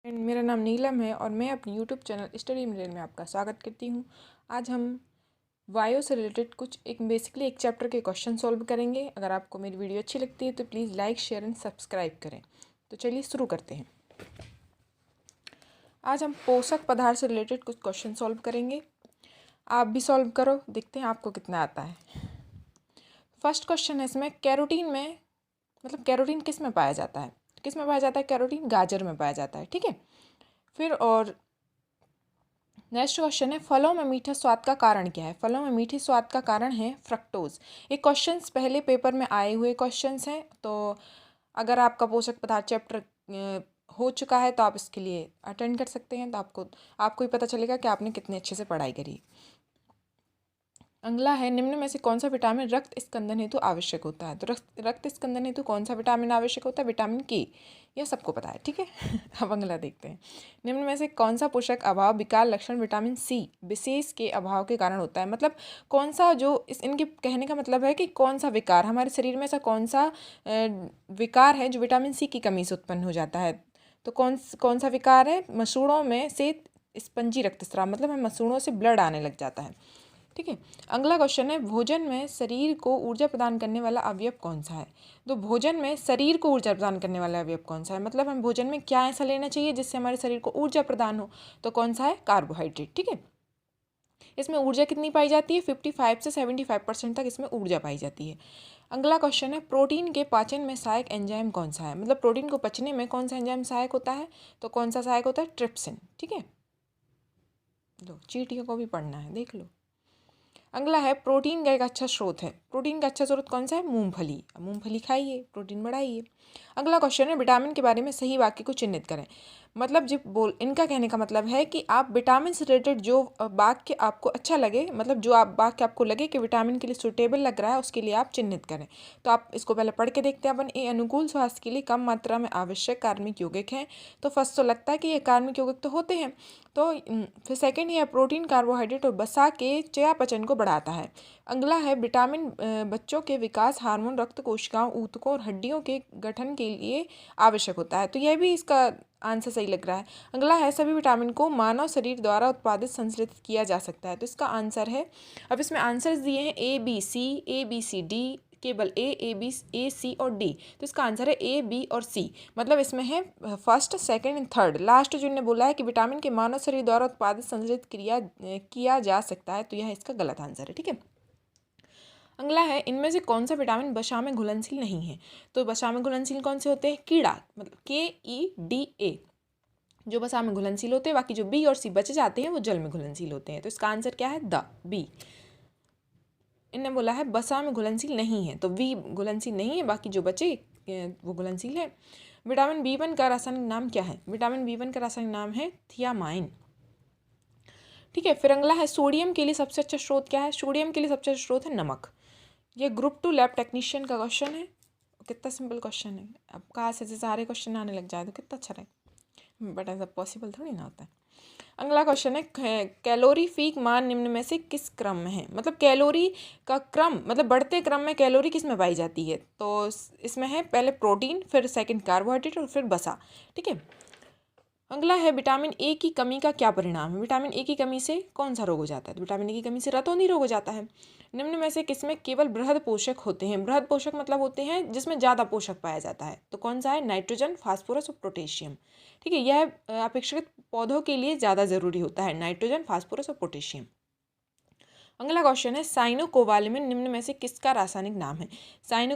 मेरा नाम नीलम है और मैं अपने यूट्यूब चैनल स्टडी मटेरियल में आपका स्वागत करती हूँ। आज हम बायो से रिलेटेड कुछ बेसिकली एक चैप्टर के क्वेश्चन सॉल्व करेंगे। अगर आपको मेरी वीडियो अच्छी लगती है तो please like share and subscribe करें। तो चलिए शुरू करते हैं। आज हम पोषक पदार्थ से रिलेटेड कुछ क्वेश्चन सॉल्व करेंगे। आप भी सॉल्व करो, देखते हैं आपको कितना आता है। फर्स्ट क्वेश्चन है इसमें, कैरोटीन में कैरोटीन किस में पाया जाता है? किस में पाया जाता है कैरोटीन? गाजर में पाया जाता है। ठीक है, फिर और नेक्स्ट क्वेश्चन है, फलों में मीठे स्वाद का कारण क्या है? फलों में मीठे स्वाद का कारण है फ्रक्टोज। ये क्वेश्चंस पहले पेपर में आए हुए क्वेश्चंस हैं, तो अगर आपका पोषक पदार्थ चैप्टर हो चुका है तो आप इसके लिए अटेंड कर सकते हैं, तो आपको ही पता चलेगा कि आपने कितने अच्छे से पढ़ाई करी। अगला है, निम्न में से कौन सा विटामिन रक्त स्कंदन हेतु आवश्यक होता है? तो रक्त स्कंदन हेतु कौन सा विटामिन आवश्यक होता है? विटामिन के। यह सबको पता है। ठीक है अब अगला देखते हैं, निम्न में से कौन सा पोषक अभाव विकार लक्षण विटामिन सी विशेष के अभाव के कारण होता है? मतलब कौन सा, जो इनके कहने का मतलब है कि कौन सा विकार हमारे शरीर में, ऐसा कौन सा विकार है जो विटामिन सी की कमी से उत्पन्न हो जाता है? तो कौन सा विकार है? मसूड़ों में से स्पंजी रक्तस्राव, मतलब हमें मसूड़ों से ब्लड आने लग जाता है। ठीक है, अगला क्वेश्चन है, भोजन में शरीर को ऊर्जा प्रदान करने वाला अवयव कौन सा है? तो भोजन में शरीर को ऊर्जा प्रदान करने वाला अवयव कौन सा है? मतलब हम भोजन में क्या ऐसा लेना चाहिए जिससे हमारे शरीर को ऊर्जा प्रदान हो? तो कौन सा है? कार्बोहाइड्रेट। ठीक है, इसमें ऊर्जा कितनी पाई जाती है? 55 से 75% तक इसमें ऊर्जा पाई जाती है। अगला क्वेश्चन है, प्रोटीन के पाचन में सहायक एंजाइम कौन सा है? मतलब प्रोटीन को पचने में कौन सा एंजाइम सहायक होता है? तो कौन सा सहायक होता है? ट्रिप्सिन। ठीक है, लो चीटियों को भी पढ़ना है, देख लो। अगला है, प्रोटीन का एक अच्छा स्रोत है। प्रोटीन का अच्छा स्रोत कौन सा है? मूंगफली। मूंगफली खाइए, प्रोटीन बढ़ाइए। अगला क्वेश्चन है, विटामिन के बारे में सही वाक्य को चिन्हित करें। मतलब इनका कहने का मतलब है कि आप विटामिन से रिलेटेड जो वाक्य आपको अच्छा लगे, मतलब जो आप वाक्य आपको लगे कि विटामिन के लिए सुटेबल लग रहा है, उसके लिए आप चिन्हित करें। तो आप इसको पहले पढ़ के देखते हैं अपन। ये अनुकूल स्वास्थ्य के लिए कम मात्रा में आवश्यक कार्बनिक यौगिक हैं। तो फर्स्ट तो लगता है कि ये कार्बनिक यौगिक तो होते हैं। तो फिर सेकंड है, प्रोटीन कार्बोहाइड्रेट और वसा के चयापचय को बढ़ाता है। अगला है, विटामिन बच्चों के विकास, हार्मोन, रक्त कोशिकाओं, ऊतकों और हड्डियों के गठन के लिए आवश्यक होता है। तो यह भी इसका आंसर सही लग रहा है। अगला है, सभी विटामिन को मानव शरीर द्वारा उत्पादित संश्लेषित किया जा सकता है। तो इसका आंसर है, अब इसमें आंसर्स दिए हैं ए बी सी डी, केवल ए सी और डी। तो इसका आंसर है ए बी और सी। मतलब इसमें है first second and third. Last जो इन्होंने बोला है कि विटामिन के मानव शरीर द्वारा उत्पादित संश्लेषित किया जा सकता है, तो यह इसका गलत आंसर है। ठीक है, अगला है, इनमें से कौन सा विटामिन वसा में घुलनशील नहीं है? तो वसा में घुलनशील कौन से होते हैं? कीड़ा, मतलब KEDA, जो वसा में घुलनशील होते हैं। बाकी जो बी और सी बचे जाते हैं वो जल में घुलनशील होते हैं। तो इसका आंसर क्या है? The B. इन्हें बोला है वसा में घुलनशील नहीं है, तो बी घुलनशील नहीं है, बाकी जो बचे वो घुलनशील है। विटामिन B1 का रासायनिक नाम क्या है? विटामिन B1 का रासायनिक नाम है थियामाइन। ठीक है, फिर अगला है, सोडियम के लिए सबसे अच्छा स्रोत क्या है? सोडियम के लिए सबसे अच्छा स्रोत है नमक। ये ग्रुप 2 लैब टेक्नीशियन का क्वेश्चन है। कितना सिंपल क्वेश्चन है। अब कहाँ से सारे क्वेश्चन आने लग जाए तो कितना अच्छा रहे, बट ऐसा पॉसिबल थोड़ी ना होता है। अगला क्वेश्चन है, कैलोरीफिक मान निम्न में से किस क्रम में है? मतलब कैलोरी का क्रम, मतलब बढ़ते क्रम में कैलोरी किस में पाई जाती है? तो इसमें है पहले प्रोटीन, फिर सेकंड कार्बोहाइड्रेट और फिर वसा। ठीक है, अगला है, विटामिन ए की कमी का क्या परिणाम है? विटामिन ए की कमी से कौन सा रोग हो जाता है? तो विटामिन ए की कमी से रतौंधी रोग हो जाता है। निम्न में से किसमें केवल बृहद पोषक होते हैं? बृहद पोषक मतलब होते हैं जिसमें ज़्यादा पोषक पाया जाता है। तो कौन सा है? नाइट्रोजन, फास्फोरस और पोटेशियम। ठीक है, यह अपेक्षाकृत पौधों के लिए ज़्यादा जरूरी होता है, नाइट्रोजन, फास्फोरस और पोटेशियम। अगला क्वेश्चन है, साइनोकोबालामिन निम्न में से किसका रासायनिक नाम है?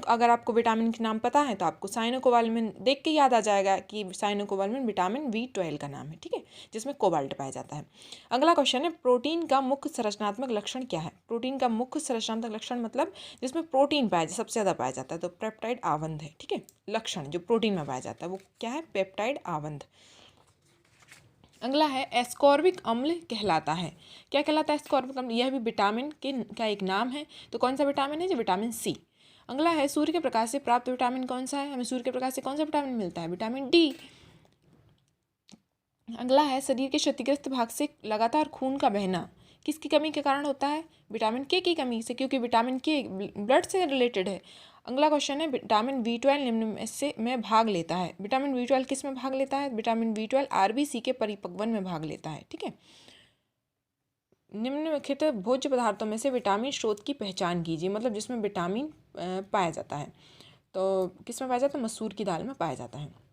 अगर आपको विटामिन के नाम पता है तो आपको साइनोकोबालामिन देख के याद आ जाएगा कि साइनोकोबालामिन विटामिन B12 का नाम है। ठीक है, जिसमें कोबाल्ट पाया जाता है। अगला क्वेश्चन है, प्रोटीन का मुख्य संरचनात्मक लक्षण क्या है? प्रोटीन का मुख्य संरचनात्मक लक्षण मतलब जिसमें प्रोटीन सबसे ज़्यादा पाया जाता है, तो पेप्टाइड आवंध है। ठीक है, लक्षण जो प्रोटीन में पाया जाता है वो क्या है? पेप्टाइड आवंध। अगला है, एस्कॉर्बिक अम्ल कहलाता है। क्या कहलाता है एस्कॉर्बिक अम्ल? यह भी विटामिन का एक नाम है। तो कौन सा विटामिन है? जो विटामिन सी। अगला है, सूर्य के प्रकाश से प्राप्त विटामिन कौन सा है? हमें सूर्य के प्रकाश से कौन सा विटामिन मिलता है? Vitamin D. अगला है, शरीर के क्षतिग्रस्त भाग से लगातार खून का बहना किसकी कमी के कारण होता है? विटामिन के की कमी से, क्योंकि विटामिन के ब्लड से रिलेटेड है। अगला क्वेश्चन है विटामिन B12 निम्न में से में भाग लेता है। विटामिन B12 किस में भाग लेता है? विटामिन B12 RBC के परिपक्वन में भाग लेता है। ठीक है। निम्नलिखित भोज्य पदार्थों में से विटामिन स्रोत की पहचान कीजिए, मतलब जिसमें विटामिन पाया जाता है। तो किस में पाया जाता है? मसूर की दाल में पाया जाता है।